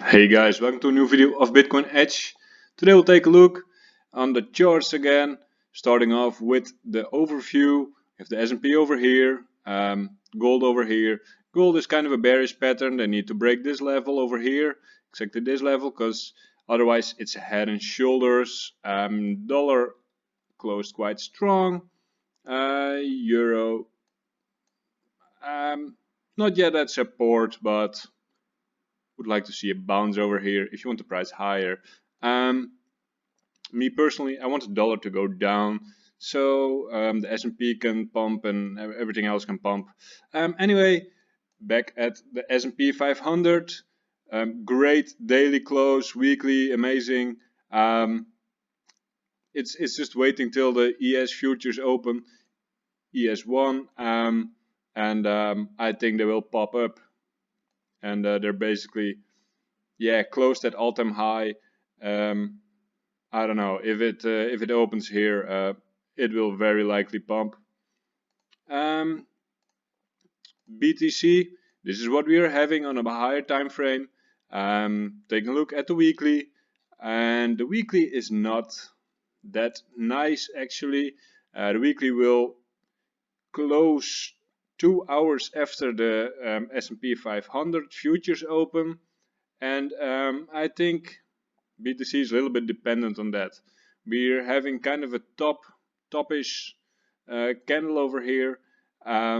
Hey guys, welcome to a new video of Bitcoin Edge. Today we'll take a look on the charts again, starting off with the overview. We have the S&P over here, gold over here. Gold is kind of a bearish pattern. They need to break this level over here, exactly this level, because otherwise it's head and shoulders. Dollar closed quite strong. Euro, not yet at support, but would like to see a bounce over here if you want the price higher. Me personally, I want the dollar to go down, so the S&P can pump and everything else can pump. Anyway, back at the S&P 500, great daily close, weekly, amazing. It's just waiting till the ES futures open, ES1, and I think they will pop up. And they're basically, closed at all-time high. I don't know if it opens here, it will very likely pump. BTC, this is what we are having on a higher time frame. Taking a look at the weekly, and the weekly is not that nice actually. The weekly will close 2 hours after the S&P 500 futures open, and I think BTC is a little bit dependent on that. We're having kind of a topish candle over here.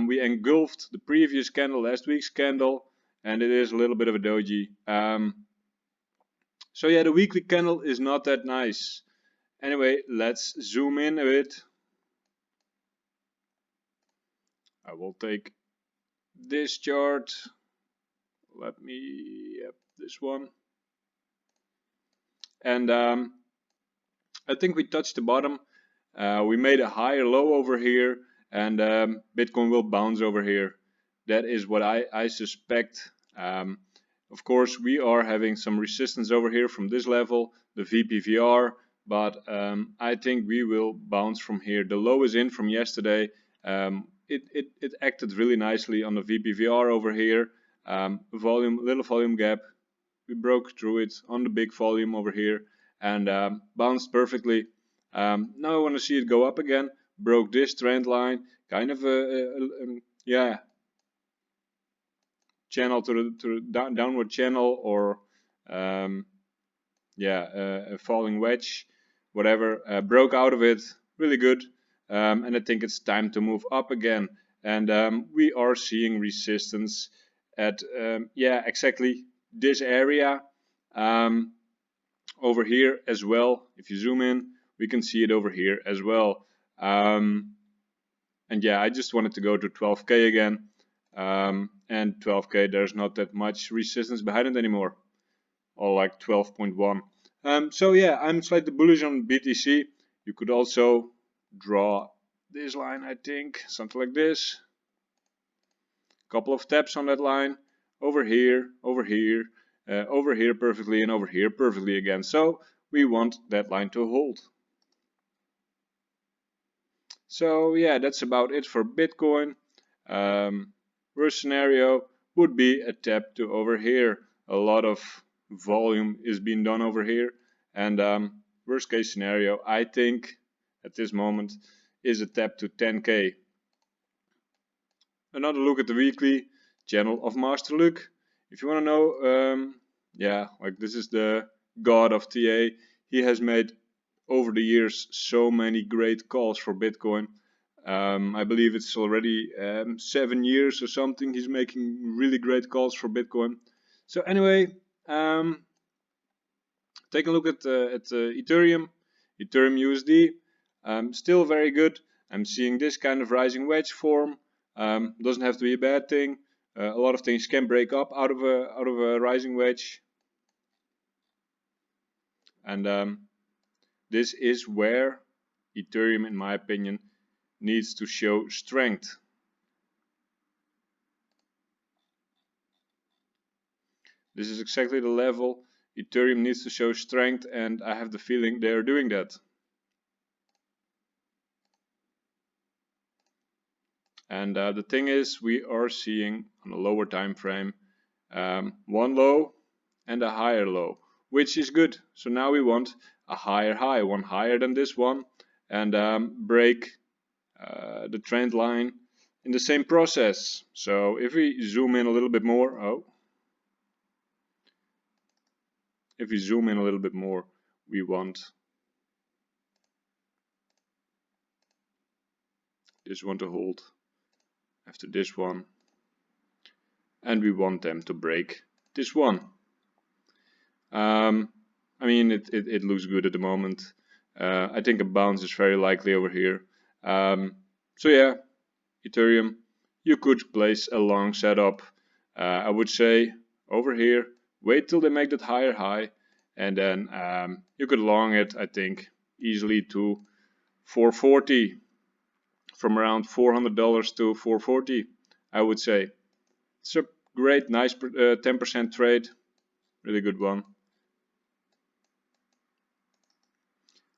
We engulfed the previous candle, last week's candle, and it is a little bit of a doji. So yeah, the weekly candle is not that nice. Anyway, let's zoom in a bit. I will take this chart. Let me, this one. And I think we touched the bottom. We made a higher low over here, and Bitcoin will bounce over here. That is what I suspect. Of course, we are having some resistance over here from this level, the VPVR, but I think we will bounce from here. The low is in from yesterday. It acted really nicely on the VPVR over here. Little volume gap. We broke through it on the big volume over here and bounced perfectly. Now I want to see it go up again. Broke this trend line, kind of channel to the downward channel, or a falling wedge, whatever. Broke out of it, really good. And I think it's time to move up again. And we are seeing resistance at exactly this area, over here as well. If you zoom in, we can see it over here as well. And yeah, I just wanted to go to 12k again, and 12k, there's not that much resistance behind it anymore, or like 12.1. So yeah, I'm slightly bullish on BTC. You could also draw this line, I think, something like this. Couple of taps on that line, over here, over here, over here perfectly, and over here perfectly again. So we want that line to hold. So yeah, that's about it for Bitcoin. Worst scenario would be a tap to over here. A lot of volume is being done over here, and worst case scenario, I think at this moment, is a tap to 10k. Another look at the weekly channel of Master Luke. If you want to know, like this is the god of TA. He has made over the years so many great calls for Bitcoin. I believe it's already 7 years or something. He's making really great calls for Bitcoin. So anyway, take a look at Ethereum USD. Still very good. I'm seeing this kind of rising wedge form. Doesn't have to be a bad thing. A lot of things can break up out of a rising wedge, and this is where Ethereum, in my opinion, needs to show strength. This is exactly the level Ethereum needs to show strength, and I have the feeling they are doing that. And the thing is, we are seeing on a lower time frame one low and a higher low, which is good. So now we want a higher high, one higher than this one, and break the trend line in the same process. So if we zoom in a little bit more, if we zoom in a little bit more, we want this one to hold after this one, and we want them to break this one. I mean, it looks good at the moment. I think a bounce is very likely over here. So yeah, Ethereum, you could place a long setup. I would say over here, wait till they make that higher high, and then you could long it, I think, easily to 440, from around $400 to 440, I would say. It's a great, nice 10% trade, really good one.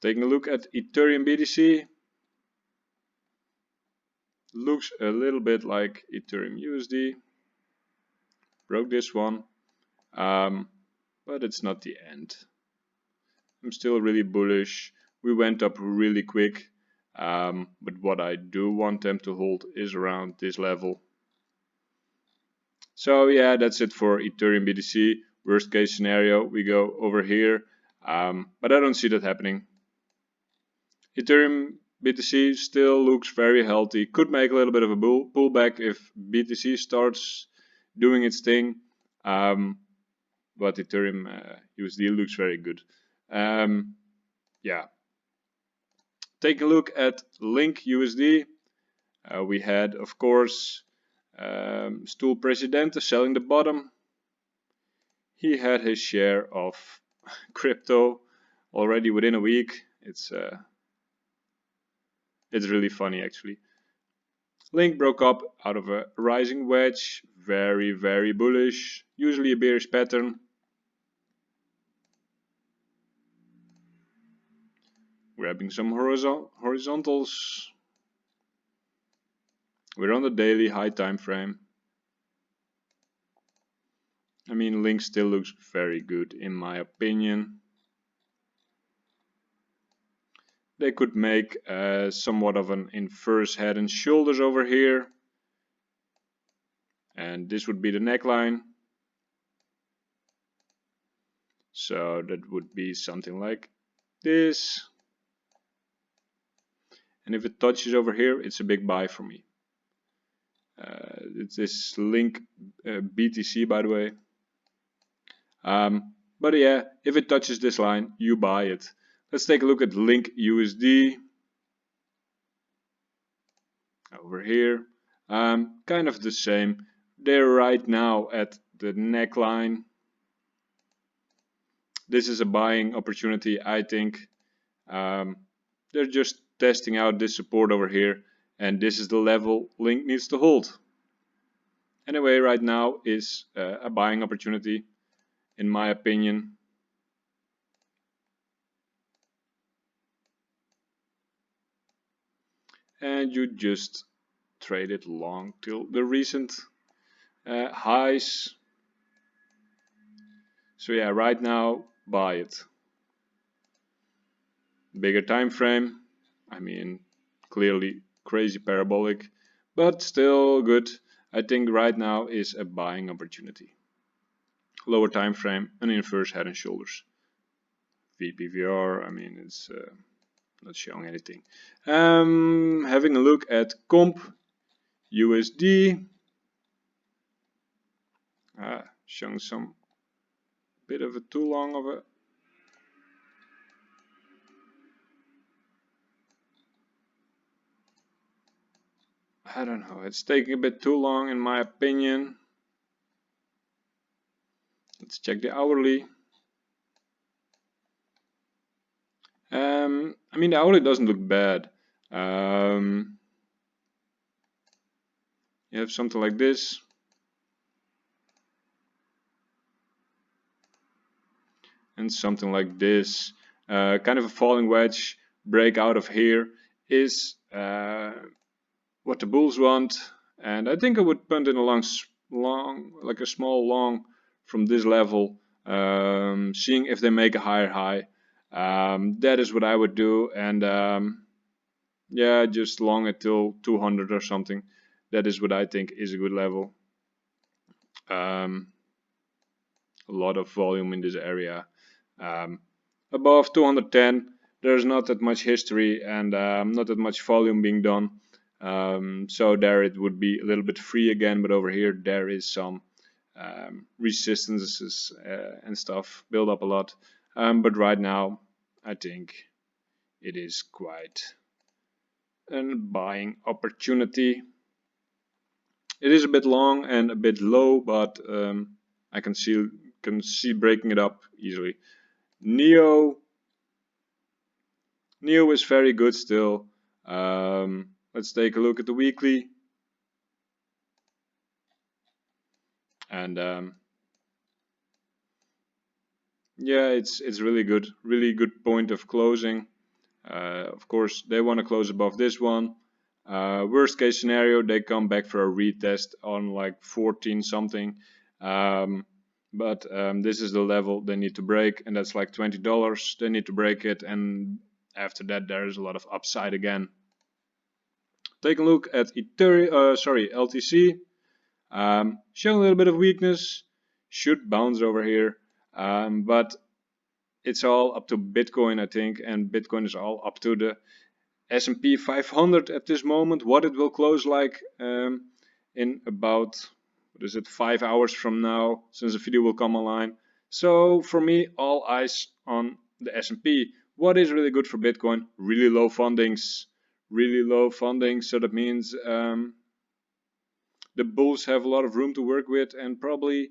Taking a look at Ethereum BTC, looks a little bit like Ethereum USD. Broke this one, but it's not the end. I'm still really bullish. We went up really quick, but what I do want them to hold is around this level. So yeah, that's it for Ethereum BTC. Worst case scenario, we go over here, but I don't see that happening. Ethereum BTC still looks very healthy. Could make a little bit of a pullback if BTC starts doing its thing, but Ethereum USD looks very good. Yeah. Take a look at Link USD. We had, of course, Stool Presidente selling the bottom. He had his share of crypto already within a week. It's really funny, actually. Link broke up out of a rising wedge, very, very bullish, usually a bearish pattern. Grabbing some horizontals. We're on the daily high time frame. I mean, Link still looks very good in my opinion. They could make somewhat of an inverse head and shoulders over here. And this would be the neckline. So that would be something like this. And if it touches over here, it's a big buy for me. It's this Link BTC, by the way. But yeah, if it touches this line, you buy it. Let's take a look at Link USD. Over here. Kind of the same. They're right now at the neckline. This is a buying opportunity, I think. They're just testing out this support over here, and this is the level Link needs to hold. Anyway, right now is a buying opportunity, in my opinion. And you just trade it long till the recent highs. So yeah, right now, buy it. Bigger time frame, I mean, clearly crazy parabolic, but still good. I think right now is a buying opportunity. Lower time frame, an inverse head and shoulders. VPVR, I mean, it's not showing anything. Having a look at Comp USD, showing some bit of a too long of a I don't know, it's taking a bit too long in my opinion. Let's check the hourly. I mean, the hourly doesn't look bad. You have something like this. And something like this. Kind of a falling wedge. Break out of here is what the bulls want. And I think I would punt in a long, like a small long from this level. seeing if they make a higher high. That is what I would do, and yeah, just long it till 200 or something. That is what I think is a good level. A lot of volume in this area. Above 210, there's not that much history and not that much volume being done. So there it would be a little bit free again, but over here there is some resistances and stuff build up a lot. But right now, I think it is quite a buying opportunity. It is a bit long and a bit low, but I can see breaking it up easily. Neo is very good still. Let's take a look at the weekly. And yeah, it's really good point of closing. Of course, they want to close above this one. Worst case scenario, they come back for a retest on like 14 something. But this is the level they need to break, and that's like $20. They need to break it, and after that, there is a lot of upside again. Take a look at LTC. Showing a little bit of weakness, should bounce over here, but it's all up to Bitcoin, I think, and Bitcoin is all up to the S&P 500 at this moment. What it will close like in about 5 hours from now, since the video will come online. So for me, all eyes on the S&P. What is really good for Bitcoin? Really low fundings, so that means the bulls have a lot of room to work with and probably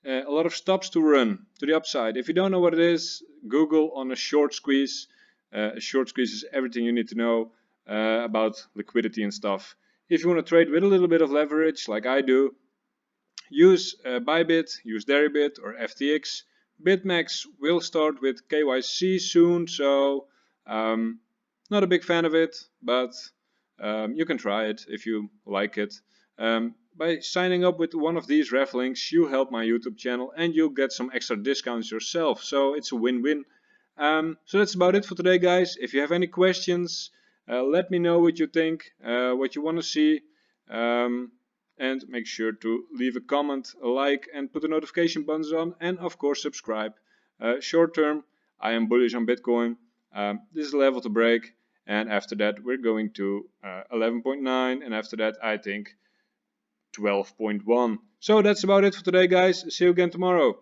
a lot of stops to run to the upside. If you don't know what it is, Google on a short squeeze. A short squeeze is everything you need to know about liquidity and stuff. If you want to trade with a little bit of leverage, like I do, use Bybit, use Deribit or FTX. Bitmex will start with KYC soon, so not a big fan of it, but you can try it if you like it. By signing up with one of these ref links, you help my YouTube channel and you'll get some extra discounts yourself. So it's a win-win. So that's about it for today, guys. If you have any questions, let me know what you think, what you want to see. And make sure to leave a comment, a like, and put the notification buttons on. And of course, subscribe. Short term, I am bullish on Bitcoin. This is the level to break. And after that, we're going to 11.9. And after that, I think 12.1. So that's about it for today, guys. See you again tomorrow.